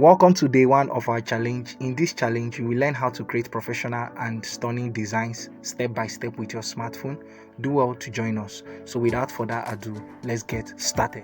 Welcome to day one of our challenge. In this challenge, you will learn how to create professional and stunning designs step by step with your smartphone. Do well to join us. So without further ado, let's get started.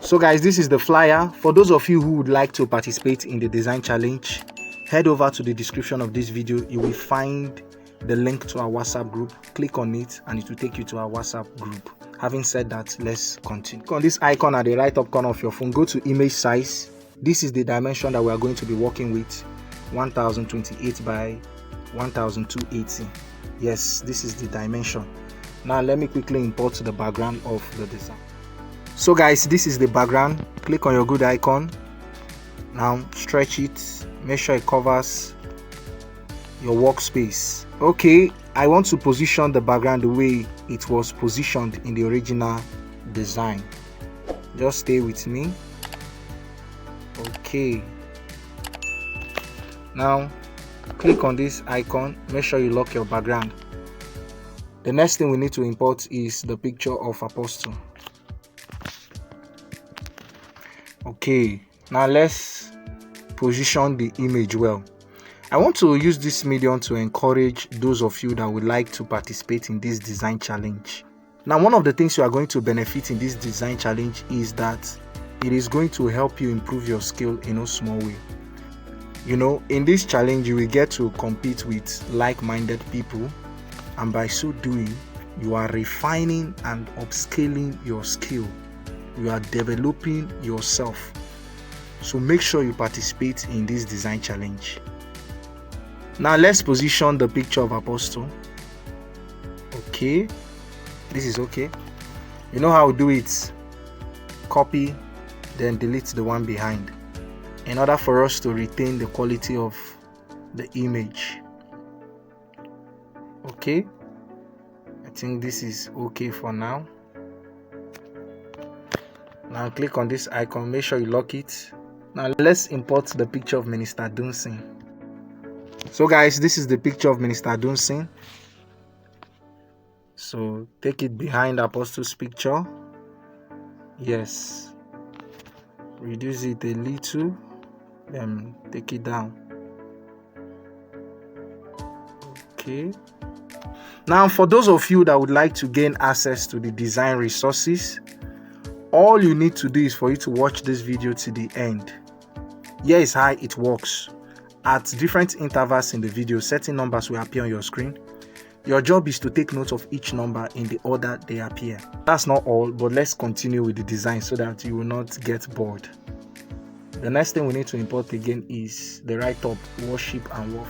So guys, this is the flyer. For those of you who would like to participate in the design challenge, head over to the description of this video. You will find the link to our WhatsApp group. Click on it and it will take you to our WhatsApp group. Having said that, let's continue. Click on this icon at the right up corner of your phone. Go to image size. This is the dimension that we are going to be working with, 1028 by 1280. Yes, this is the dimension. Now let me quickly import the background of the design. So guys, this is the background. Click on your good icon. Now stretch it. Make sure it covers your workspace. Okay, I want to position the background the way it was positioned in the original design. Just stay with me. Okay, now click on this icon. Make sure you lock your background. The next thing we need to import is the picture of Apostle. Okay, now let's position the image well. I want to use this medium to encourage those of you that would like to participate in this design challenge. Now, one of the things you are going to benefit in this design challenge is that it is going to help you improve your skill in a small way. In this challenge, you will get to compete with like-minded people, and by so doing, you are refining and upscaling your skill. You are developing yourself. So make sure you participate in this design challenge. Now let's position the picture of Apostle. Okay, this is okay. You know how to do it. Copy, then delete the one behind, in order for us to retain the quality of the image. Okay, I think this is okay for now. Now click on this icon. Make sure you lock it. Now let's import the picture of Minister Dunsin. So guys, this is the picture of Minister Dunsin. So take it behind Apostle's picture. Yes. Reduce it a little. Then take it down. Okay. Now for those of you that would like to gain access to the design resources, all you need to do is for you to watch this video to the end. Here is how it works. At different intervals in the video, certain numbers will appear on your screen. Your job is to take note of each number in the order they appear. That's not all, but let's continue with the design so that you will not get bored. The next thing we need to import again is the write-up, worship and worth.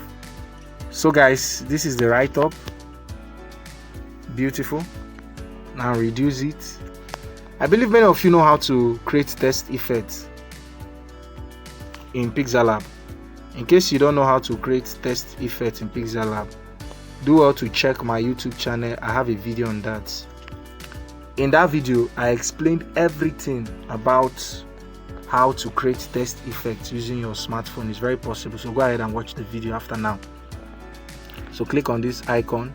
So guys, this is the write-up. Beautiful. Now reduce it. I believe many of you know how to create text effects in PixelLab. In case you don't know how to create text effects in PixelLab, do well to check my YouTube channel. I have a video on that. In that video, I explained everything about how to create text effects using your smartphone. It's very possible, so go ahead and watch the video after now. So click on this icon,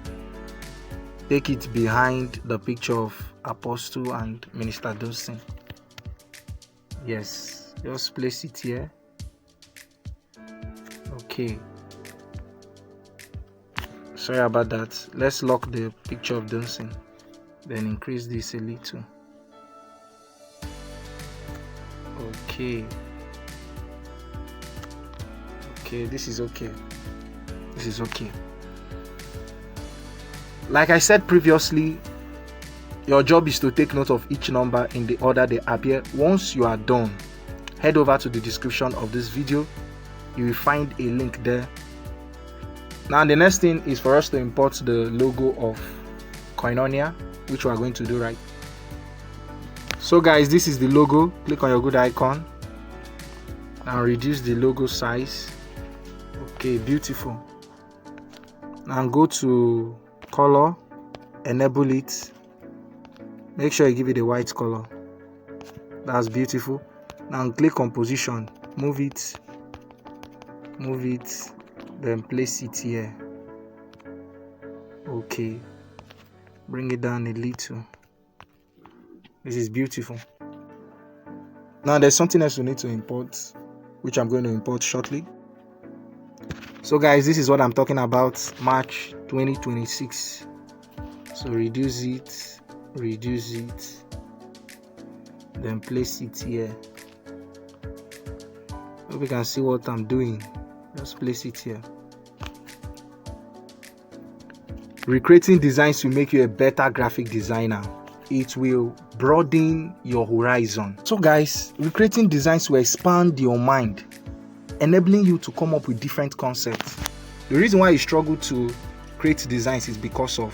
take it behind the picture of Apostle and Minister Dunsin. Yes, just place it here. Okay, sorry about that. Let's lock the picture of Dunsin, then increase this a little. Okay, this is okay. Like I said previously, your job is to take note of each number in the order they appear. Once you are done, head over to the description of this video. You will find a link there. Now the next thing is for us to import the logo of Koinonia, which we are going to do right. So guys, this is the logo. Click on your good icon. Now reduce the logo size. Okay, beautiful. Now go to color, enable it. Make sure you give it a white color. That's beautiful. Now click on position, move it, then place it here. Okay, bring it down a little. This is beautiful. Now there's something else we need to import, which I'm going to import shortly. So guys, this is what I'm talking about, March 2026. So reduce it, then place it here. Hope you can see what I'm doing. Just place it here. Recreating designs will make you a better graphic designer. It will broaden your horizon. So guys, recreating designs will expand your mind, enabling you to come up with different concepts. The reason why you struggle to create designs is because of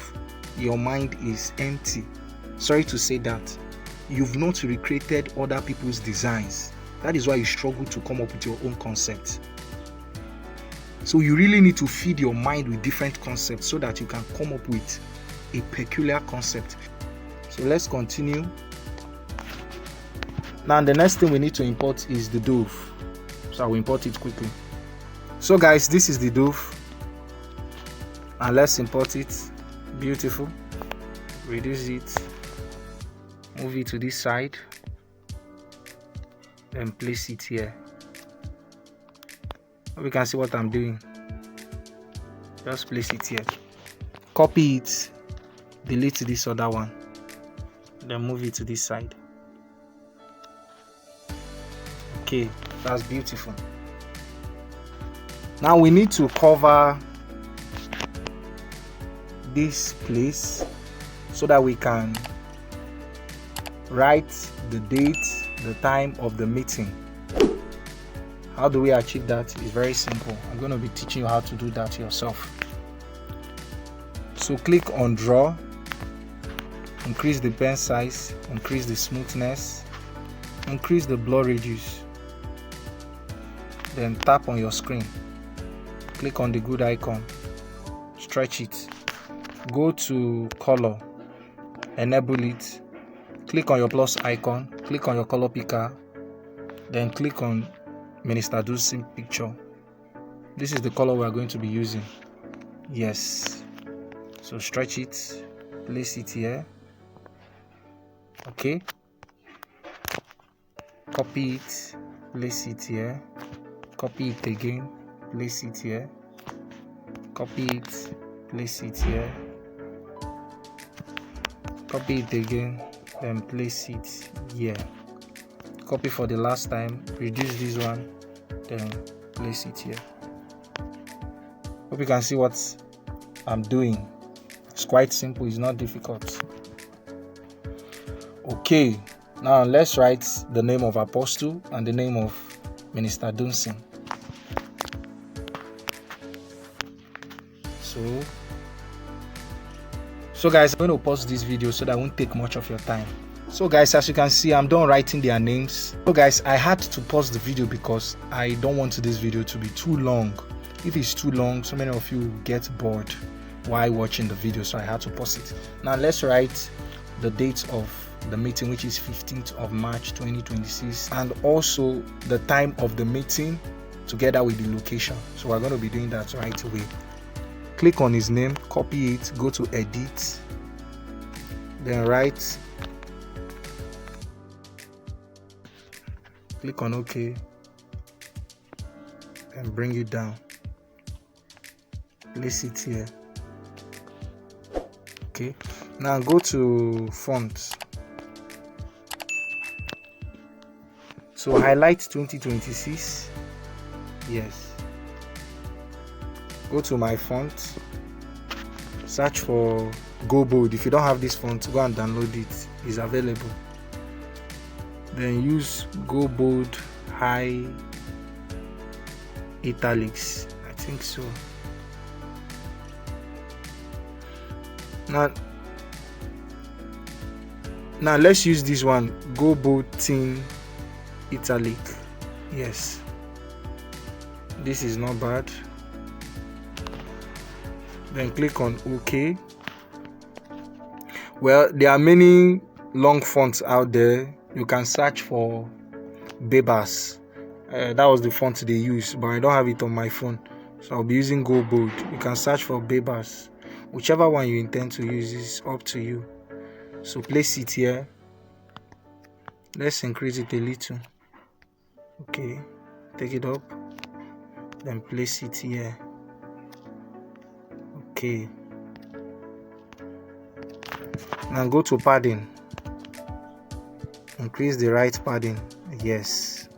your mind is empty. Sorry to say that. You've not recreated other people's designs. That is why you struggle to come up with your own concept. So you really need to feed your mind with different concepts so that you can come up with a peculiar concept. So let's continue. Now the next thing we need to import is the dove. So I will import it quickly. So guys, this is the dove. And let's import it. Beautiful. Reduce it. Move it to this side. Then place it here. We can see what I'm doing. Just place it here. Copy it. Delete this other one. Then move it to this side. Okay, that's beautiful. Now we need to cover this place so that we can write the date, the time of the meeting. How do we achieve that? It's very simple. I'm going to be teaching you how to do that yourself. So click on draw, increase the pen size, increase the smoothness, increase the blur radius, then tap on your screen, click on the good icon, stretch it, go to color, enable it, click on your plus icon, click on your color picker, then click on Minister Dunsin picture. This is the color we are going to be using. Yes. So stretch it, place it here. Okay. Copy it, place it here. Copy it again, place it here. Copy it, place it here. Copy it again, then place it here. Copy for the last time, reduce this one, then place it here. Hope you can see what I'm doing. It's quite simple, it's not difficult. Okay, now let's write the name of Apostle and the name of Minister Dunsin. So guys, I'm going to pause this video so that I won't take much of your time. So guys, as you can see, I'm done writing their names. So guys, I had to pause the video because I don't want this video to be too long. If it's too long, so many of you get bored while watching the video, so I had to pause it. Now let's write the date of the meeting, which is 15th of March 2026, and also the time of the meeting together with the location. So we're going to be doing that right away. Click on his name, copy it, go to edit, then write, click on OK, and bring it down, place it here. Okay, now go to font. So highlight 2026. Yes. Go to my font, search for Go Bold. If you don't have this font, go and download it. It's available. Then use Go Bold High Italics. I think so. Now let's use this one. Go Bold Thin Italic. Yes. This is not bad. Then click on OK. Well, there are many long fonts out there. You can search for Bebas. That was the font they used, but I don't have it on my phone, so I'll be using Go Bold. You can search for Bebas. Whichever one you intend to use is up to you. So place it here. Let's increase it a little. Okay, take it up, then place it here. Okay, now go to padding, increase the right padding. Yes.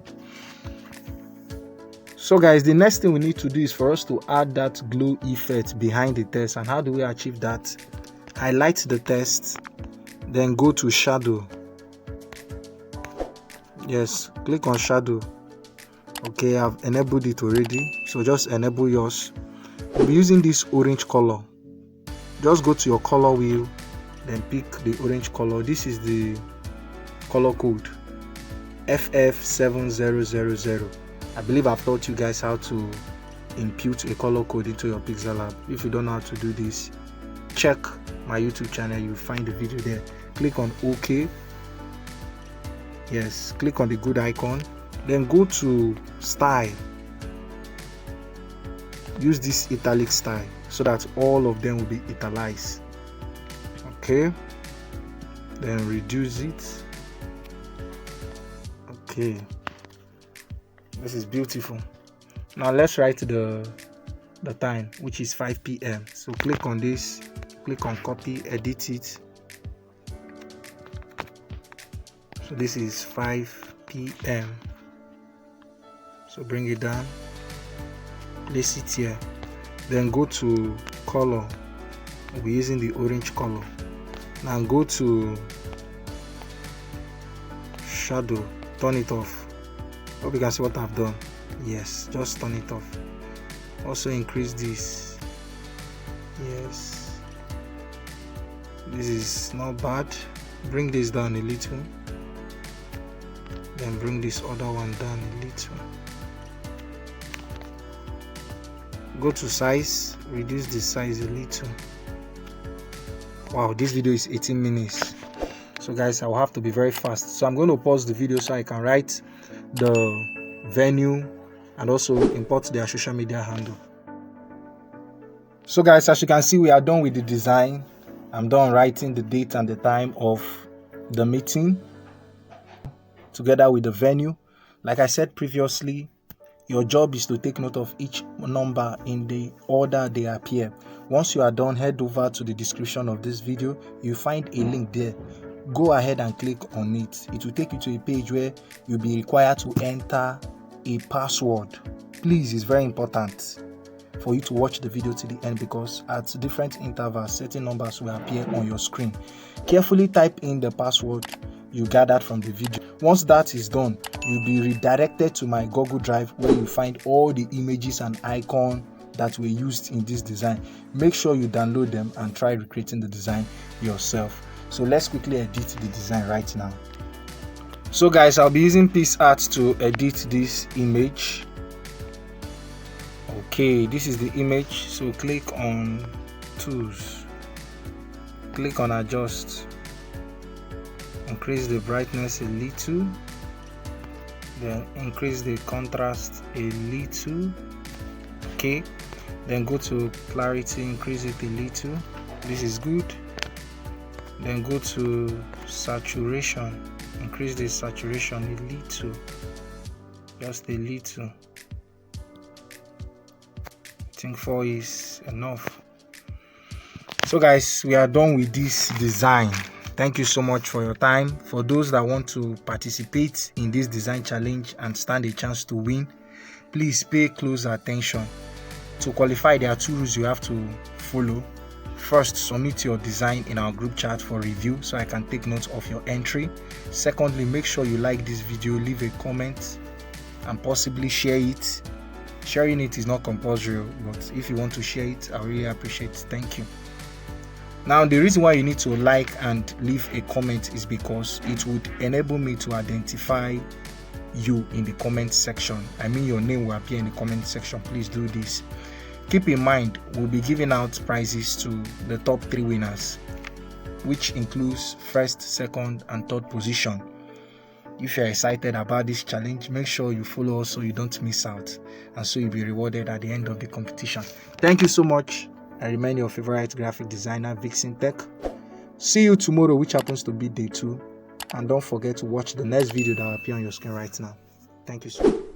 So guys, the next thing we need to do is for us to add that glow effect behind the text. And how do we achieve that? Highlight the text, then go to shadow. Yes, click on shadow. Okay, I've enabled it already, so just enable yours. We'll be using this orange color. Just go to your color wheel, then pick the orange color. This is the color code FF7000. I believe I've taught you guys how to input a color code into your PixelLab. If you don't know how to do this, check my YouTube channel, you'll find the video there. Click on OK. Yes, click on the good icon, then go to style. Use this italic style so that all of them will be italicized. Okay, then reduce it. Okay, this is beautiful. Now let's write the time, which is 5 p.m. So click on this, click on copy, edit it. So this is 5 p.m. So bring it down, place it here, then go to color. We'll be using the orange color. Now go to shadow, turn it off. Hope you can see what I've done. Yes, just turn it off. Also increase this. Yes, this is not bad. Bring this down a little, then bring this other one down a little. Go to size, reduce the size a little. Wow, this video is 18 minutes. So guys, I will have to be very fast. So I'm going to pause the video so I can write the venue and also import their social media handle. So guys, as you can see, we are done with the design. I'm done writing the date and the time of the meeting together with the venue. Like I said previously, your job is to take note of each number in the order they appear. Once you are done, head over to the description of this video. You find a link there. Go ahead and click on it. It will take you to a page where you'll be required to enter a password. Please, it's very important for you to watch the video to the end, because at different intervals, certain numbers will appear on your screen. Carefully type in the password you gathered from the video. Once that is done, you'll be redirected to my Google Drive, where you find all the images and icons that were used in this design. Make sure you download them and try recreating the design yourself. So let's quickly edit the design right now. So guys, I'll be using PixArt to edit this image. Okay, this is the image. So click on tools, click on adjust, increase the brightness a little, then increase the contrast a little. Okay, then go to clarity, increase it a little. This is good. Then go to saturation, increase the saturation a little, just a little. I think 4 is enough. So guys, we are done with this design. Thank you so much for your time. For those that want to participate in this design challenge and stand a chance to win, please pay close attention. To qualify, there are 2 rules you have to follow. First, submit your design in our group chat for review so I can take note of your entry. Secondly, make sure you like this video, leave a comment, and possibly share it. Sharing it is not compulsory, but if you want to share it, I really appreciate it. Thank you. Now, the reason why you need to like and leave a comment is because it would enable me to identify you in the comment section. I mean, your name will appear in the comment section. Please do this. Keep in mind, we'll be giving out prizes to the top 3 winners, which includes first, second, and third position. If you're excited about this challenge, make sure you follow us so you don't miss out, and so you'll be rewarded at the end of the competition. Thank you so much. I remain your favorite graphic designer, Vixen Tech. See you tomorrow, which happens to be day 2, and don't forget to watch the next video that will appear on your screen right now. Thank you so much.